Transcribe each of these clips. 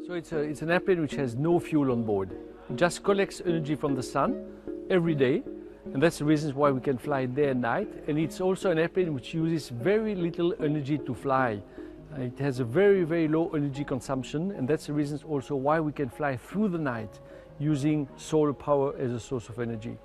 So it's an airplane which has no fuel on board. It just collects energy from the sun every day, and that's the reason why we can fly day and night. And it's also an airplane which uses very little energy to fly. It has a very, very low energy consumption, and that's the reason also why we can fly through the night using solar power as a source of energy.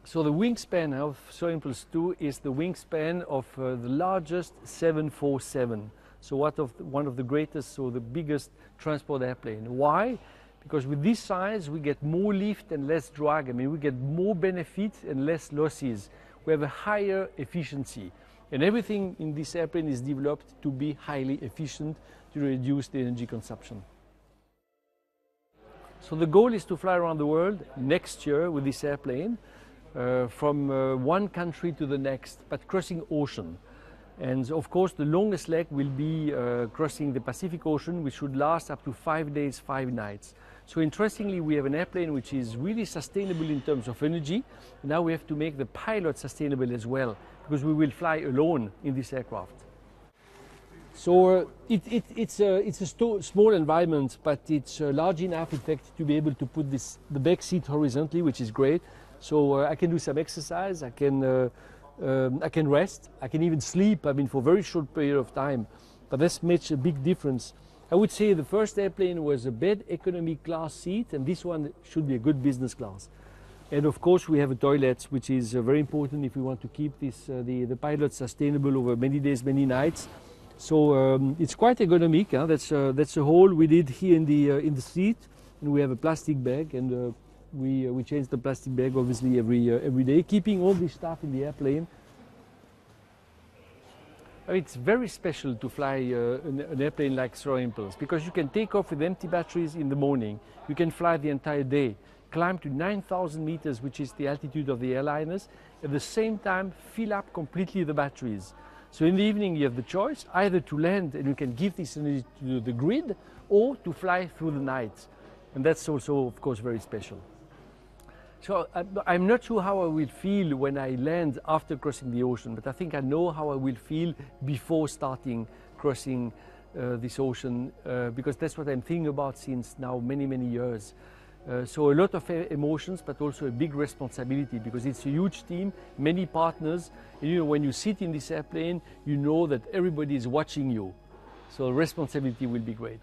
So the wingspan of Inpuls 2 is the wingspan of the largest 747. So one of the greatest, so the biggest transport airplane. Why? Because with this size we get more lift and less drag. I mean, we get more benefit and less losses. We have a higher efficiency. And everything in this airplane is developed to be highly efficient to reduce the energy consumption. So the goal is to fly around the world next year with this airplane from one country to the next, but crossing ocean. And of course the longest leg will be crossing the Pacific Ocean, which should last up to 5 days, 5 nights. So interestingly, we have an airplane which is really sustainable in terms of energy. Now we have to make the pilot sustainable as well, because we will fly alone in this aircraft. So it's a small environment, but it's large enough, in fact, to be able to put the back seat horizontally, which is great. So I can do some exercise, I can rest, I can even sleep, I mean, for a very short period of time. But that's makes a big difference. I would say the first airplane was a bad economy class seat, and this one should be a good business class. And of course we have a toilet, which is very important if we want to keep the pilot sustainable over many days, many nights. So it's quite ergonomic. Huh? That's a hole we did here in the seat, and we have a plastic bag, and we change the plastic bag obviously every day, keeping all this stuff in the airplane. It's very special to fly an airplane like Inpuls, because you can take off with empty batteries in the morning. You can fly the entire day, climb to 9,000 meters, which is the altitude of the airliners, at the same time fill up completely the batteries. So in the evening you have the choice either to land and you can give this energy to the grid, or to fly through the night. And that's also, of course, very special. So I'm not sure how I will feel when I land after crossing the ocean, but I think I know how I will feel before starting crossing this ocean, because that's what I'm thinking about since now many, many years. So a lot of emotions, but also a big responsibility, because it's a huge team, many partners, and you know, when you sit in this airplane, you know that everybody is watching you. So responsibility will be great.